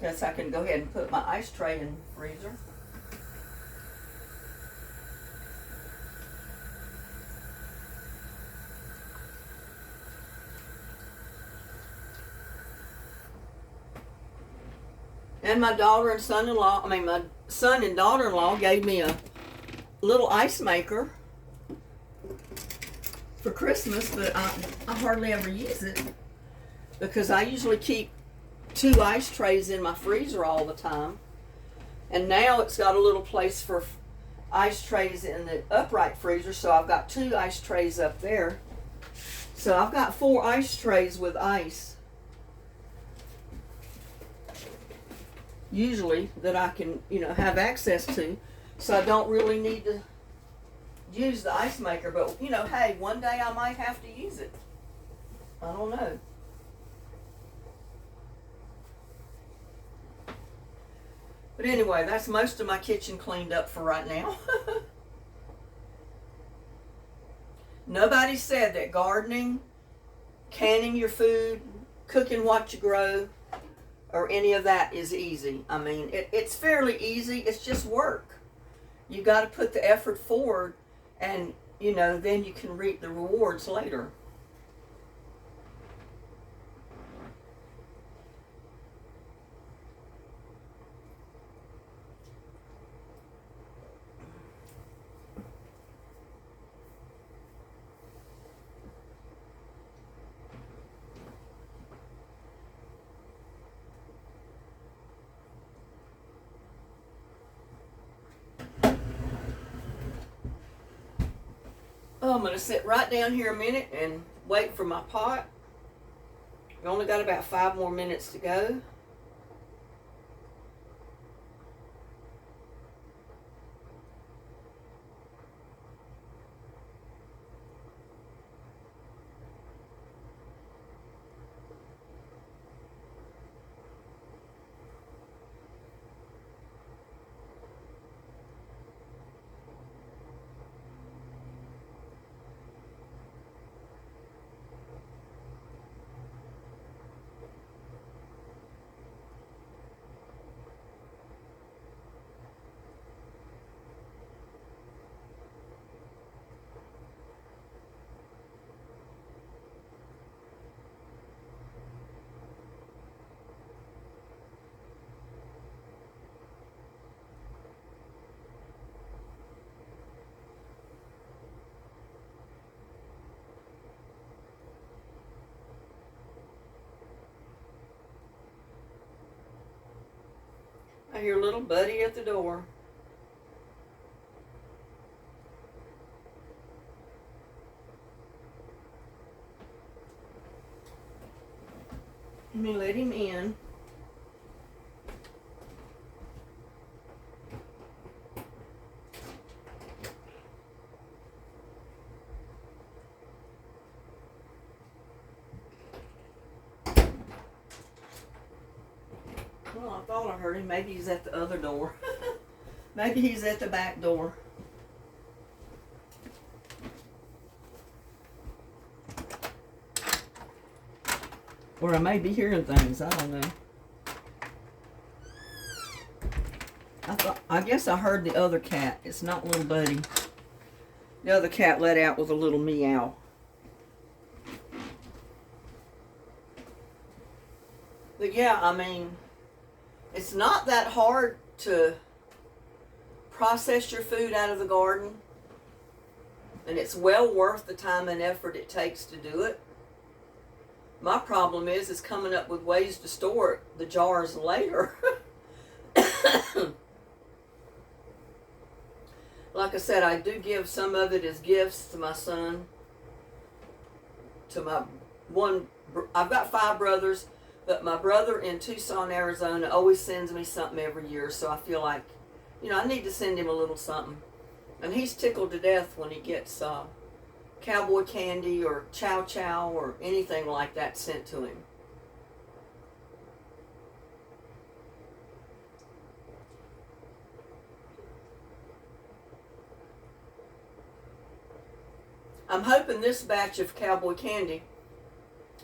Guess I can go ahead and put my ice tray in the freezer. And my daughter and son-in-law, my son and daughter-in-law gave me a little ice maker for Christmas, but I hardly ever use it because I usually keep 2 ice trays in my freezer all the time. And now it's got a little place for ice trays in the upright freezer, so I've got 2 ice trays up there. So I've got 4 ice trays with ice usually that I can, have access to, so I don't really need to use the ice maker. But hey, one day I might have to use it. I don't know. But anyway, that's most of my kitchen cleaned up for right now. Nobody said that gardening, canning your food, cooking what you grow, or any of that is easy. I mean, it's fairly easy. It's just work. You got to put the effort forward, and then you can reap the rewards later. Oh, I'm going to sit right down here a minute and wait for my pot. We only got about 5 more minutes to go. I hear little Buddy at the door. Let me let him in. Well, I thought I heard him. Maybe he's at the other door. Maybe he's at the back door. Or I may be hearing things. I don't know. I guess I heard the other cat. It's not little Buddy. The other cat let out with a little meow. But yeah, I mean, it's not that hard to process your food out of the garden. And it's well worth the time and effort it takes to do it. My problem is coming up with ways to store the jars later. Like I said, I do give some of it as gifts to my son. To my one, I've got 5 brothers, but my brother in Tucson, Arizona always sends me something every year, so I feel like, I need to send him a little something. And he's tickled to death when he gets Cowboy candy or Chow Chow or anything like that sent to him. I'm hoping this batch of Cowboy candy,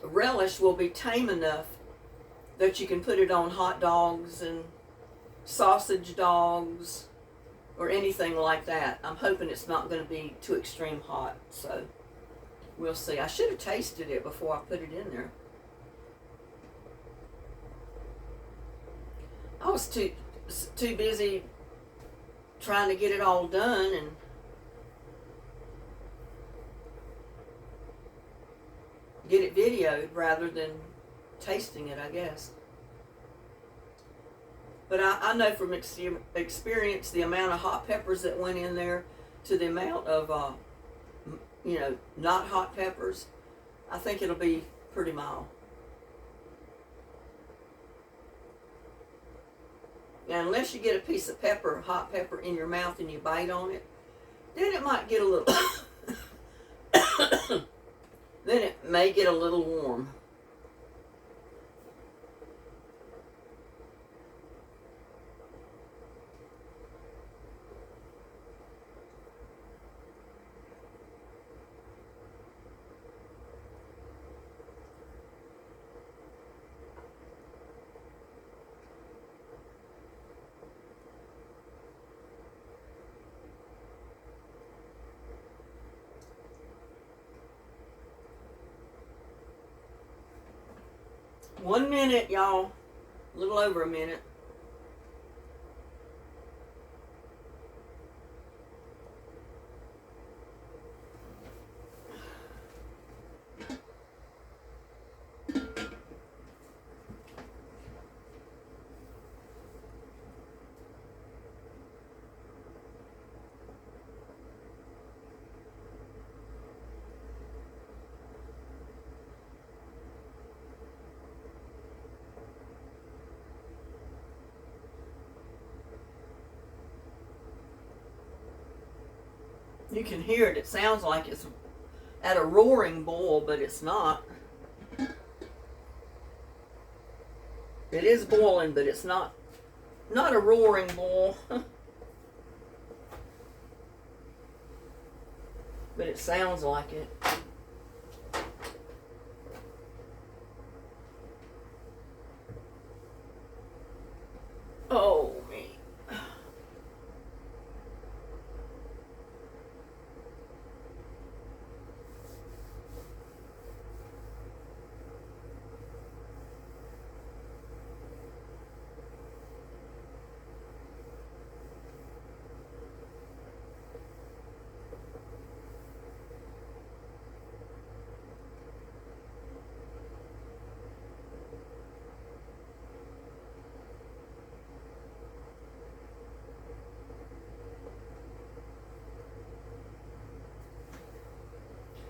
Relish, will be tame enough that you can put it on hot dogs and sausage dogs or anything like that. I'm hoping it's not going to be too extreme hot, so we'll see. I should have tasted it before I put it in there. I was too busy trying to get it all done and get it videoed rather than tasting it, I guess. But I know from experience the amount of hot peppers that went in there to the amount of, not hot peppers. I think it'll be pretty mild. Now, unless you get a piece of pepper, hot pepper, in your mouth and you bite on it, then it might get a little, then it may get a little warm. One minute, y'all. A little over a minute. You can hear it. It sounds like it's at a roaring boil, but it's not. It is boiling, but it's not a roaring boil. But it sounds like it. Oh, me.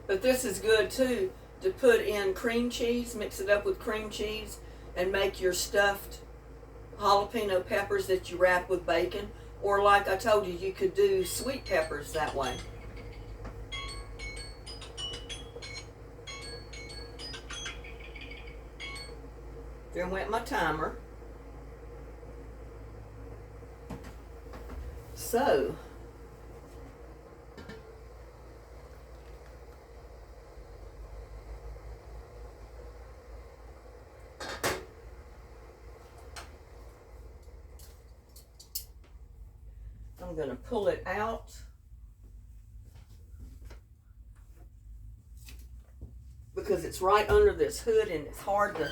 But this is good too, to put in cream cheese, mix it up with cream cheese, and make your stuffed jalapeno peppers that you wrap with bacon. Or like I told you, you could do sweet peppers that way. There went my timer. So, I'm going to pull it out. Because it's right under this hood and it's hard to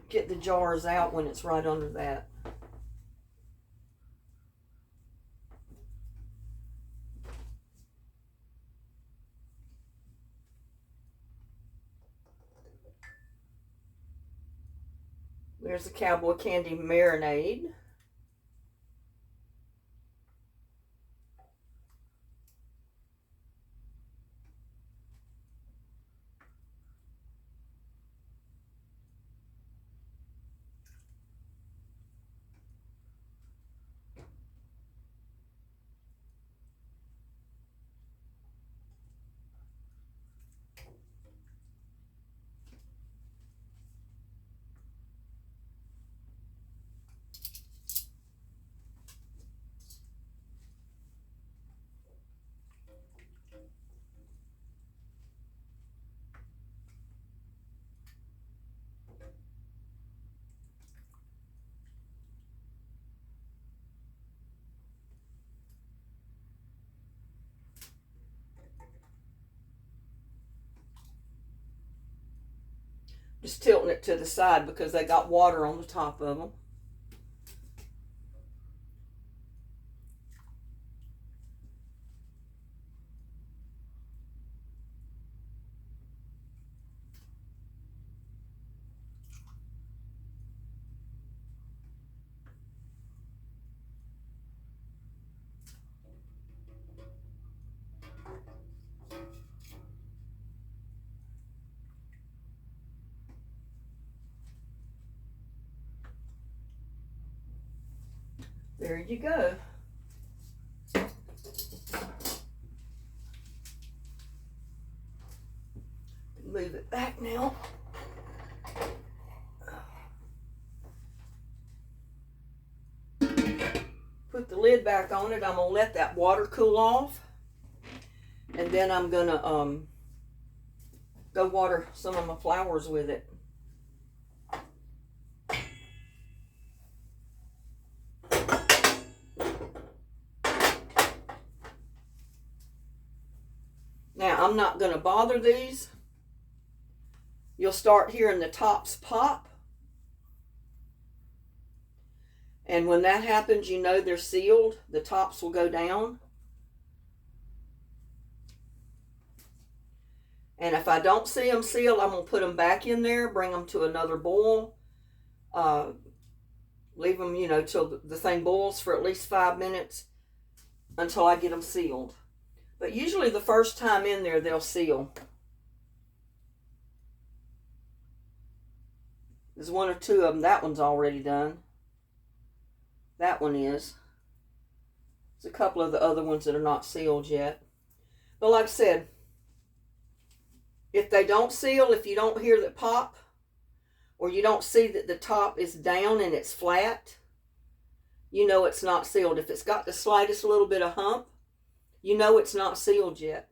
get the jars out when it's right under that. There's the Cowboy candy marinade. Just tilting it to the side because they got water on the top of them. There you go. Move it back now. Put the lid back on it. I'm gonna let that water cool off, and then I'm gonna go water some of my flowers with it. Now, I'm not going to bother these. You'll start hearing the tops pop. And when that happens, you know they're sealed. The tops will go down. And if I don't see them sealed, I'm going to put them back in there, bring them to another boil. Leave them, till the thing boils for at least 5 minutes until I get them sealed. But usually the first time in there, they'll seal. There's one or two of them. That one's already done. That one is. There's a couple of the other ones that are not sealed yet. But like I said, if they don't seal, if you don't hear the pop, or you don't see that the top is down and it's flat, you know it's not sealed. If it's got the slightest little bit of hump, you know it's not sealed yet.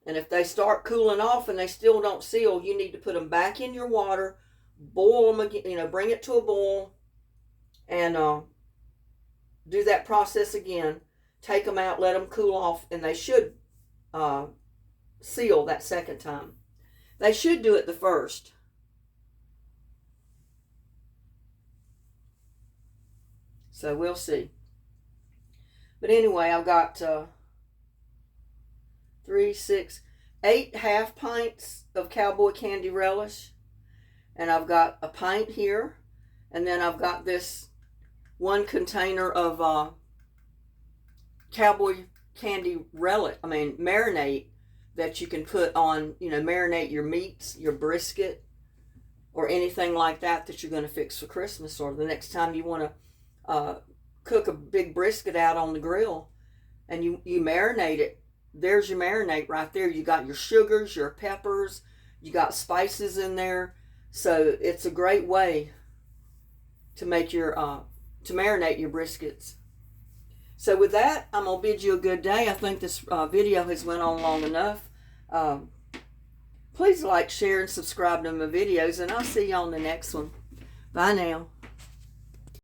And if they start cooling off and they still don't seal, you need to put them back in your water, boil them again, bring it to a boil, and do that process again. Take them out, let them cool off, and they should seal that second time. They should do it the first. So we'll see. But anyway, I've got 3, 6, 8 half pints of Cowboy candy relish. And I've got a pint here. And then I've got this 1 container of Cowboy candy relish, marinade that you can put on, marinate your meats, your brisket, or anything like that you're going to fix for Christmas, or the next time you want to cook a big brisket out on the grill, and you marinate it. There's your marinade right there. You got your sugars, your peppers, you got spices in there. So it's a great way to make your to marinate your briskets. So with that, I'm gonna bid you a good day. I think this video has went on long enough. Please like, share, and subscribe to my videos, and I'll see you on the next one. Bye now.